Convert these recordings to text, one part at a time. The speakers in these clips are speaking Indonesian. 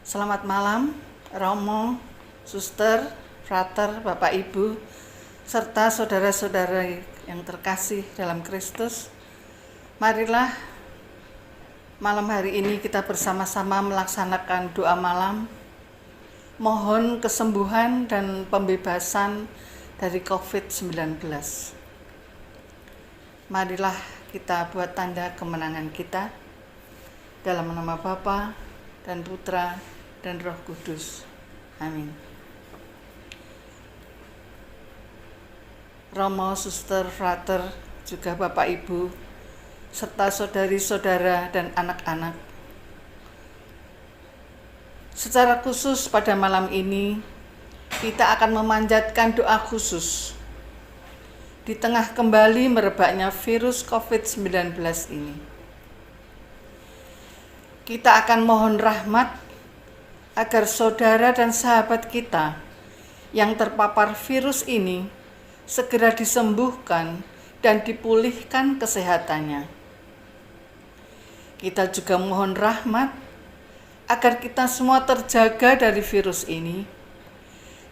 Selamat malam, Romo, Suster, Frater, Bapak Ibu, serta saudara-saudara yang terkasih dalam Kristus. Marilah malam hari ini kita bersama-sama melaksanakan doa malam, mohon kesembuhan dan pembebasan dari COVID-19. Marilah kita buat tanda kemenangan kita dalam nama Bapa dan Putra dan Roh Kudus. Amin. Romo, Suster, Frater, juga Bapak Ibu, serta saudari-saudara dan anak-anak. Secara khusus pada malam ini, kita akan memanjatkan doa khusus di tengah kembali merebaknya virus COVID-19 ini. Kita akan mohon rahmat agar saudara dan sahabat kita yang terpapar virus ini segera disembuhkan dan dipulihkan kesehatannya. Kita juga mohon rahmat agar kita semua terjaga dari virus ini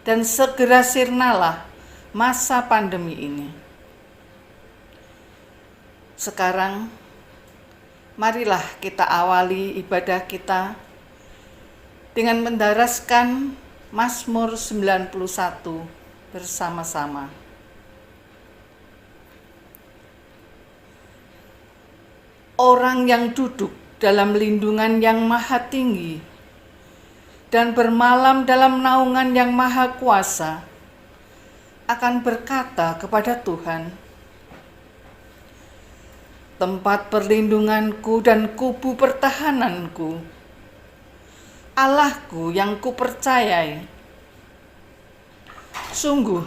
dan segera sirnalah masa pandemi ini. Sekarang, marilah kita awali ibadah kita dengan mendaraskan Mazmur 91 bersama-sama. Orang yang duduk dalam lindungan yang maha tinggi dan bermalam dalam naungan yang maha kuasa akan berkata kepada Tuhan, tempat perlindunganku dan kubu pertahananku, Allahku yang kupercayai. Sungguh,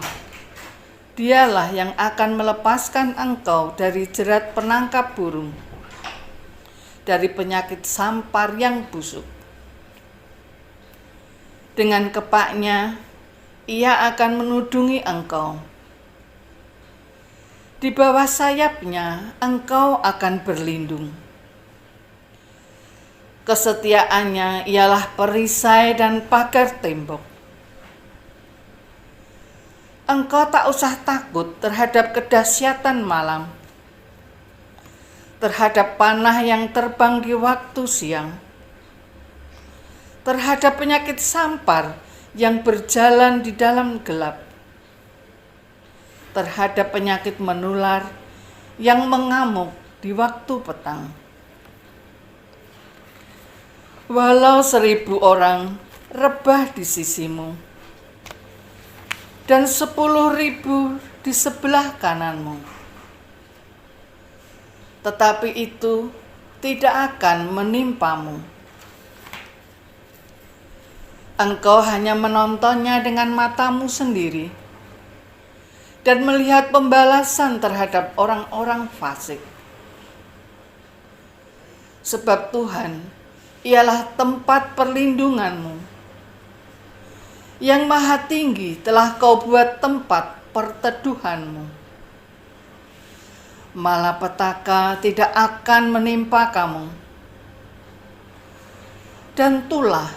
Dialah yang akan melepaskan engkau dari jerat penangkap burung, dari penyakit sampar yang busuk. Dengan kepaknya, Ia akan menudungi engkau. Di bawah sayapnya, engkau akan berlindung. Kesetiaannya ialah perisai dan pagar tembok. Engkau tak usah takut terhadap kedahsyatan malam, terhadap panah yang terbang di waktu siang, terhadap penyakit sampar yang berjalan di dalam gelap, terhadap penyakit menular yang mengamuk di waktu petang. Walau 1000 orang rebah di sisimu dan 10.000 di sebelah kananmu, tetapi itu tidak akan menimpamu. Engkau hanya menontonnya dengan matamu sendiri dan melihat pembalasan terhadap orang-orang fasik. Sebab Tuhan ialah tempat perlindunganmu. Yang maha tinggi telah kau buat tempat perteduhanmu. Malapetaka tidak akan menimpa kamu, dan tulah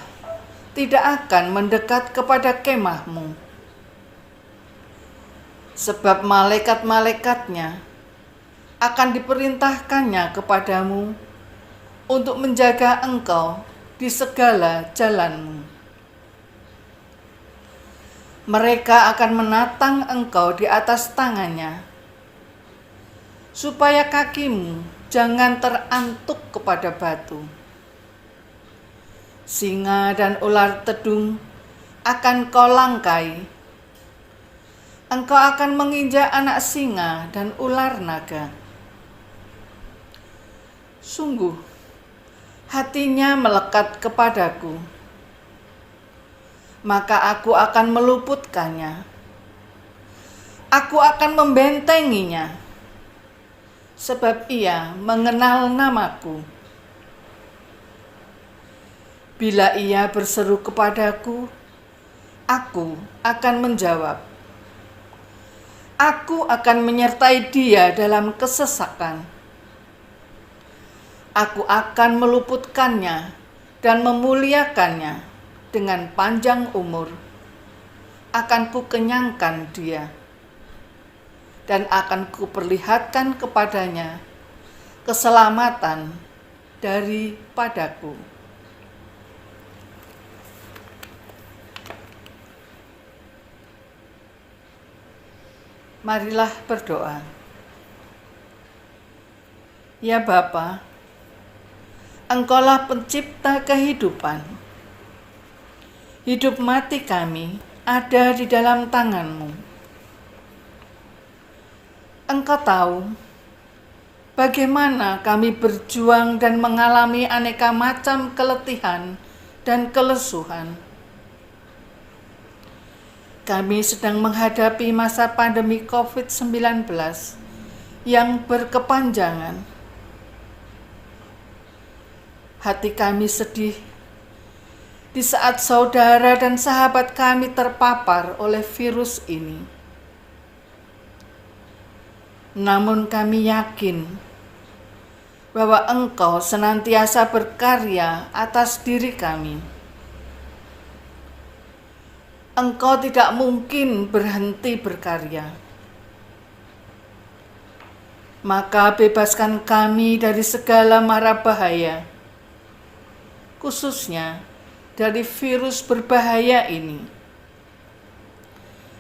tidak akan mendekat kepada kemahmu. Sebab malaikat-malaikatnya akan diperintahkannya kepadamu untuk menjaga engkau di segala jalanmu. Mereka akan menatang engkau di atas tangannya, supaya kakimu jangan terantuk kepada batu. Singa dan ular tedung akan kau langkai. Engkau akan menginjak anak singa dan ular naga. Sungguh, hatinya melekat kepadaku, maka aku akan meluputkannya. Aku akan membentenginya, sebab ia mengenal namaku. Bila ia berseru kepadaku, aku akan menjawab. Aku akan menyertai dia dalam kesesakan. Aku akan meluputkannya dan memuliakannya. dengan panjang umur, akan kukenyangkan dia, dan akan kuperlihatkan kepadanya keselamatan daripadaku. Marilah berdoa. Ya Bapa, Engkaulah pencipta kehidupan. Hidup mati kami ada di dalam tangan-Mu. Engkau tahu bagaimana kami berjuang dan mengalami aneka macam keletihan dan kelesuhan. Kami sedang menghadapi masa pandemi COVID-19 yang berkepanjangan. Hati kami sedih di saat saudara dan sahabat kami terpapar oleh virus ini. Namun kami yakin bahwa Engkau senantiasa berkarya atas diri kami. Engkau tidak mungkin berhenti berkarya. Maka bebaskan kami dari segala mara bahaya, khususnya dari virus berbahaya ini.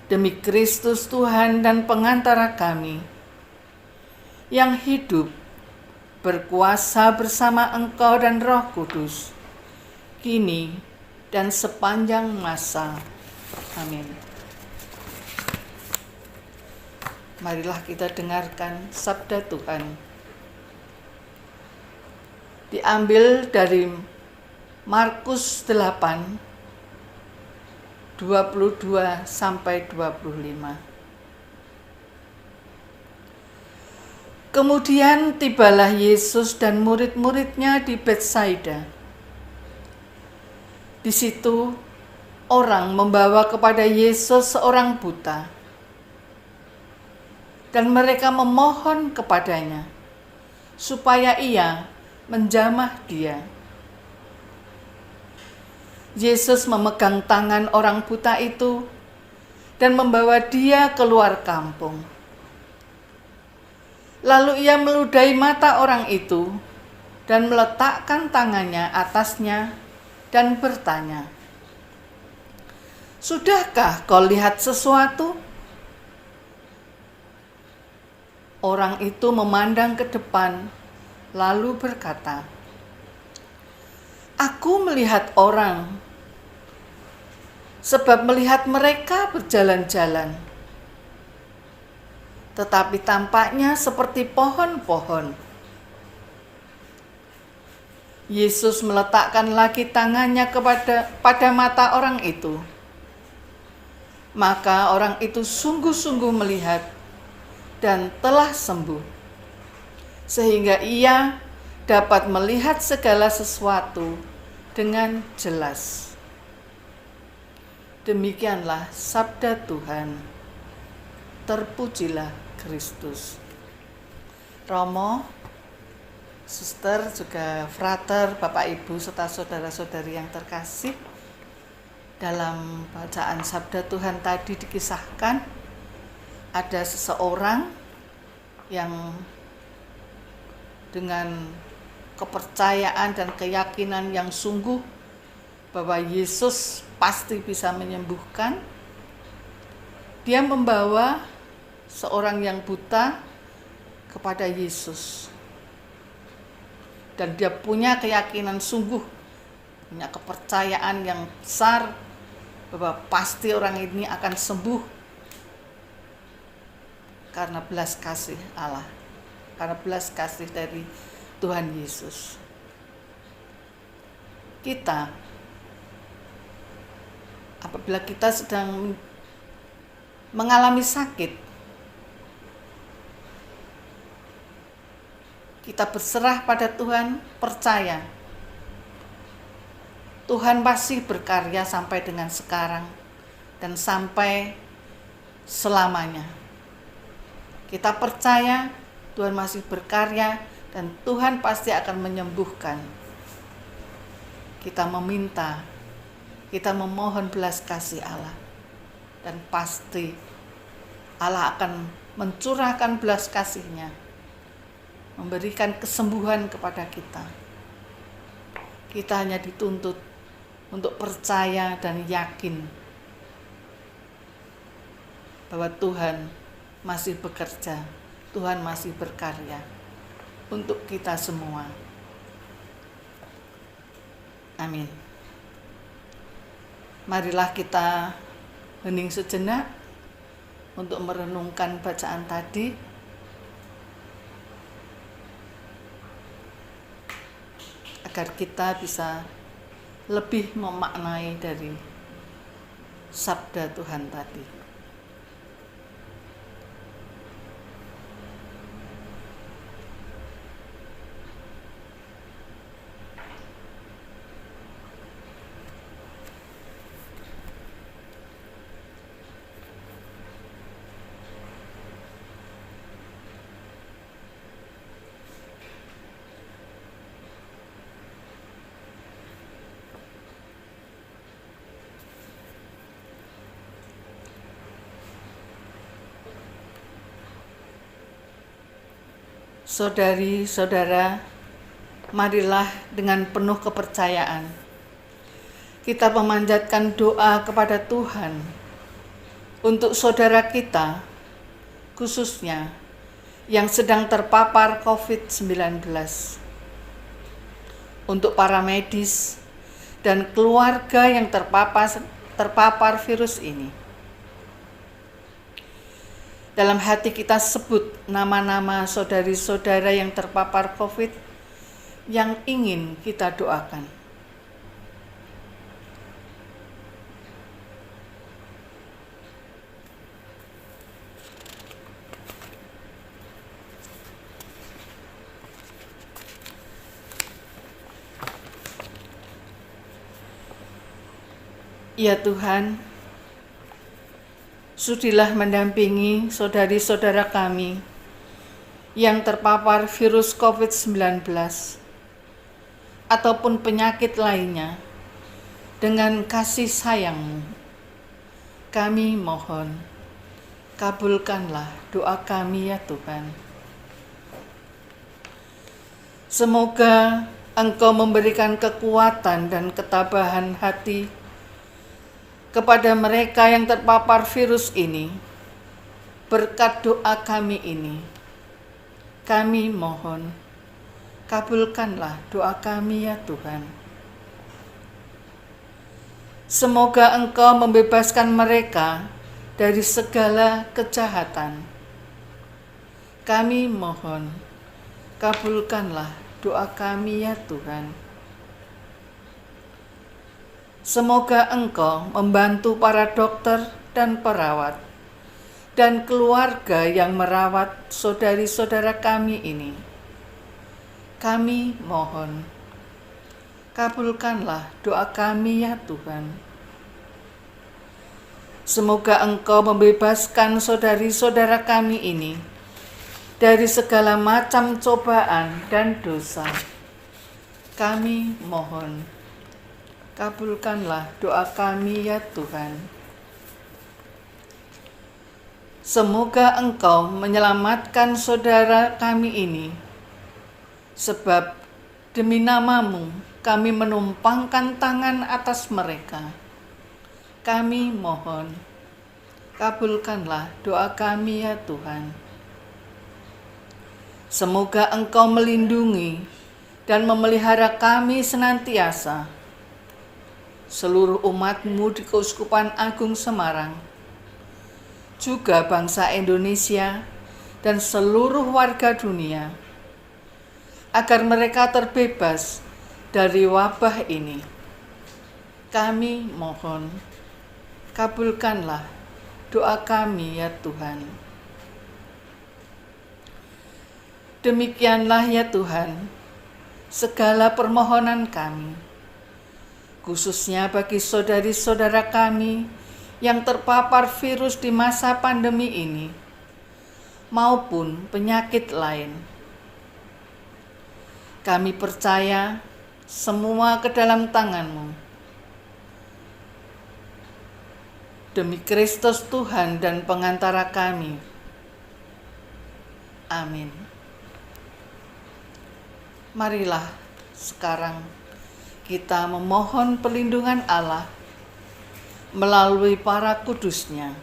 Demi Kristus Tuhan dan pengantara kami, yang hidup, berkuasa bersama Engkau dan Roh Kudus, kini dan sepanjang masa. Amin. Marilah kita dengarkan sabda Tuhan. Diambil dari Markus 8, 22 sampai 25. Kemudian tibalah Yesus dan murid-muridnya di Betsaida. Di situ orang membawa kepada Yesus seorang buta, dan mereka memohon kepadanya supaya ia menjamah dia. Yesus memegang tangan orang buta itu dan membawa dia keluar kampung. Lalu ia meludahi mata orang itu dan meletakkan tangannya atasnya dan bertanya, "Sudahkah kau lihat sesuatu?" Orang itu memandang ke depan, lalu berkata, "Aku melihat orang, sebab melihat mereka berjalan-jalan, tetapi tampaknya seperti pohon-pohon." Yesus meletakkan lagi tangannya pada mata orang itu. Maka orang itu sungguh-sungguh melihat dan telah sembuh, sehingga ia dapat melihat segala sesuatu dengan jelas. Demikianlah sabda Tuhan. Terpujilah Kristus. Romo, suster, juga frater, Bapak Ibu serta saudara-saudari yang terkasih, dalam bacaan sabda Tuhan tadi dikisahkan ada seseorang yang dengan kepercayaan dan keyakinan yang sungguh bahwa Yesus pasti bisa menyembuhkan, dia membawa seorang yang buta kepada Yesus. Dan dia punya keyakinan sungguh, punya kepercayaan yang besar bahwa pasti orang ini akan sembuh karena belas kasih Allah, karena belas kasih dari Tuhan Yesus. Kita, apabila kita sedang mengalami sakit, kita berserah pada Tuhan, percaya Tuhan pasti berkarya sampai dengan sekarang dan sampai selamanya. Kita percaya Tuhan masih berkarya dan Tuhan pasti akan menyembuhkan. Kita meminta kita memohon belas kasih Allah. Dan pasti Allah akan mencurahkan belas kasih-Nya, memberikan kesembuhan kepada kita. Kita hanya dituntut untuk percaya dan yakin bahwa Tuhan masih bekerja, Tuhan masih berkarya untuk kita semua. Amin. Marilah kita hening sejenak untuk merenungkan bacaan tadi. Agar kita bisa lebih memaknai dari sabda Tuhan tadi. Saudari-saudara, marilah dengan penuh kepercayaan kita memanjatkan doa kepada Tuhan untuk saudara kita, khususnya yang sedang terpapar COVID-19, untuk para medis dan keluarga yang terpapar virus ini. Dalam hati kita sebut nama-nama saudari-saudara yang terpapar COVID yang ingin kita doakan. Ya Tuhan, sudilah mendampingi saudari-saudara kami yang terpapar virus COVID-19 ataupun penyakit lainnya dengan kasih sayang-Mu. Kami mohon, kabulkanlah doa kami ya Tuhan. Semoga Engkau memberikan kekuatan dan ketabahan hati kepada mereka yang terpapar virus ini. Berkat doa kami ini, kami mohon, kabulkanlah doa kami ya Tuhan. Semoga Engkau membebaskan mereka dari segala kejahatan. Kami mohon, kabulkanlah doa kami ya Tuhan. Semoga Engkau membantu para dokter dan perawat dan keluarga yang merawat saudari-saudara kami ini. Kami mohon, kabulkanlah doa kami ya Tuhan. Semoga Engkau membebaskan saudari-saudara kami ini dari segala macam cobaan dan dosa. Kami mohon, kabulkanlah doa kami ya Tuhan. Semoga Engkau menyelamatkan saudara kami ini, sebab demi nama-Mu kami menumpangkan tangan atas mereka. Kami mohon, kabulkanlah doa kami ya Tuhan. Semoga Engkau melindungi dan memelihara kami senantiasa, seluruh umat-Mu di Keuskupan Agung Semarang, juga bangsa Indonesia dan seluruh warga dunia, agar mereka terbebas dari wabah ini. Kami mohon, kabulkanlah doa kami ya Tuhan. Demikianlah ya Tuhan, segala permohonan kami, khususnya bagi saudari-saudara kami yang terpapar virus di masa pandemi ini, maupun penyakit lain. Kami percaya semua ke dalam tangan-Mu. Demi Kristus Tuhan dan pengantara kami. Amin. Marilah sekarang kita memohon perlindungan Allah melalui para kudusnya.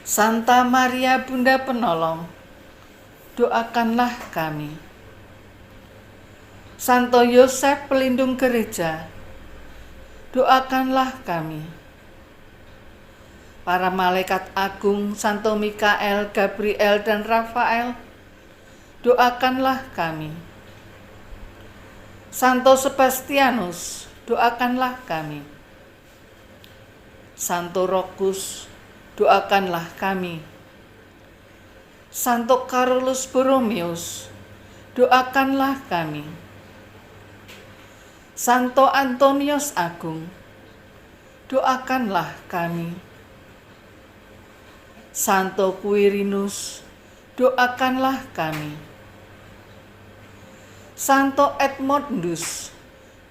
Santa Maria Bunda Penolong, doakanlah kami. Santo Yosef pelindung gereja, doakanlah kami. Para malaikat agung Santo Mikael, Gabriel, dan Rafael, doakanlah kami. Santo Sebastianus, doakanlah kami. Santo Rokus, doakanlah kami. Santo Carolus Borromeus, doakanlah kami. Santo Antonius Agung, doakanlah kami. Santo Quirinus, doakanlah kami. Santo Edmundus,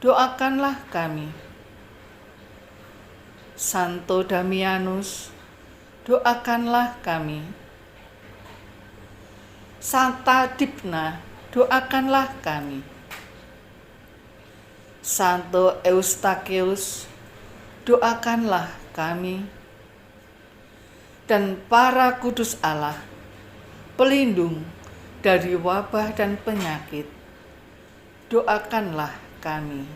doakanlah kami. Santo Damianus, doakanlah kami. Santa Dipna, doakanlah kami. Santo Eustachius, doakanlah kami. Dan para kudus Allah, pelindung dari wabah dan penyakit, doakanlah kami.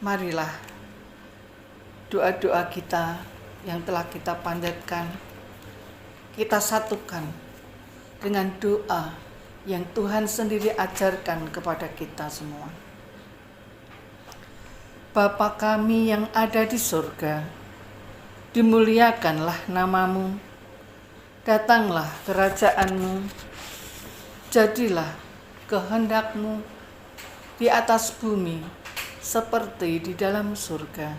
Marilah doa-doa kita yang telah kita panjatkan, kita satukan dengan doa yang Tuhan sendiri ajarkan kepada kita semua. Bapa kami yang ada di surga, dimuliakanlah namamu, datanglah kerajaanmu, jadilah kehendakmu di atas bumi seperti di dalam surga.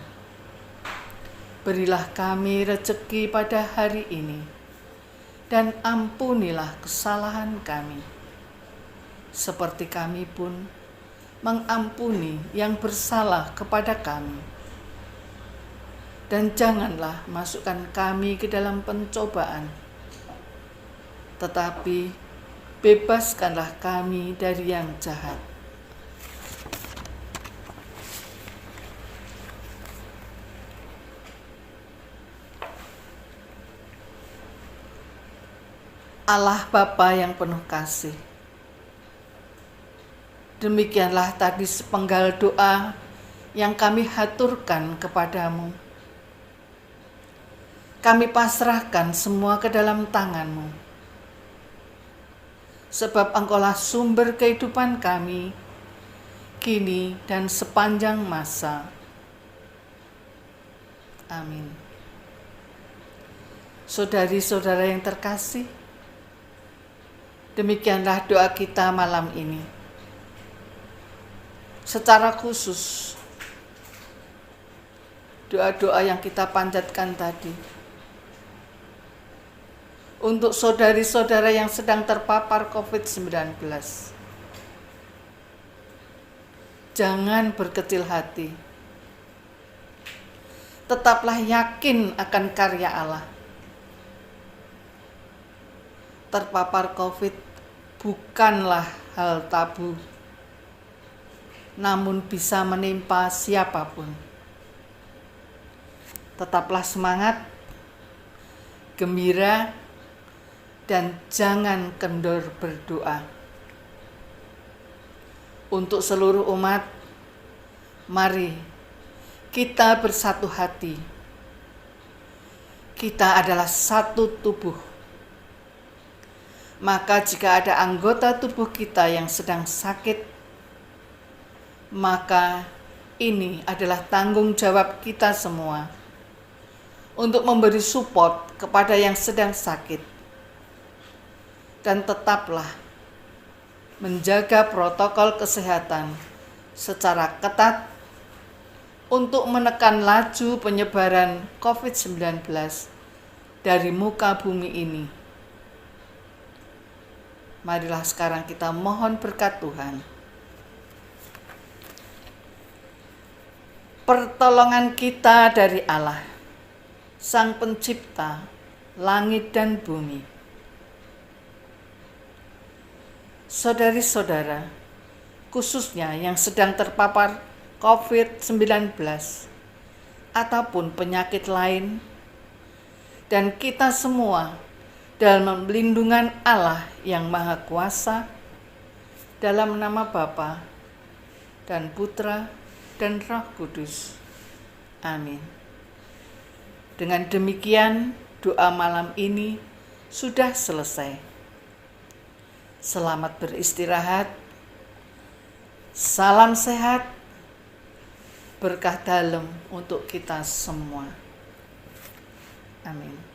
Berilah kami rezeki pada hari ini, dan ampunilah kesalahan kami, seperti kami pun mengampuni yang bersalah kepada kami. Dan janganlah masukkan kami ke dalam pencobaan, tetapi bebaskanlah kami dari yang jahat. Allah Bapa yang penuh kasih, demikianlah tadi sepenggal doa yang kami haturkan kepadamu. Kami pasrahkan semua ke dalam tangan-Mu, sebab Engkaulah sumber kehidupan kami, kini dan sepanjang masa. Amin. Saudari-saudara yang terkasih, demikianlah doa kita malam ini. Secara khusus, doa-doa yang kita panjatkan tadi untuk saudari-saudara yang sedang terpapar COVID-19. Jangan berkecil hati. Tetaplah yakin akan karya Allah. Terpapar COVID bukanlah hal tabu, namun bisa menimpa siapapun. Tetaplah semangat, gembira, dan jangan kendor berdoa. Untuk seluruh umat, mari kita bersatu hati. Kita adalah satu tubuh. Maka jika ada anggota tubuh kita yang sedang sakit, maka ini adalah tanggung jawab kita semua untuk memberi support kepada yang sedang sakit. Dan tetaplah menjaga protokol kesehatan secara ketat untuk menekan laju penyebaran COVID-19 dari muka bumi ini. Marilah sekarang kita mohon berkat Tuhan. pertolongan kita dari Allah, Sang Pencipta langit dan bumi. Saudari-saudara, khususnya yang sedang terpapar COVID-19 ataupun penyakit lain, dan kita semua dalam lindungan Allah yang Maha Kuasa, dalam nama Bapa dan Putra dan Roh Kudus. Amin. Dengan demikian, doa malam ini sudah selesai. Selamat beristirahat. Salam sehat. Berkah dalam untuk kita semua. Amin.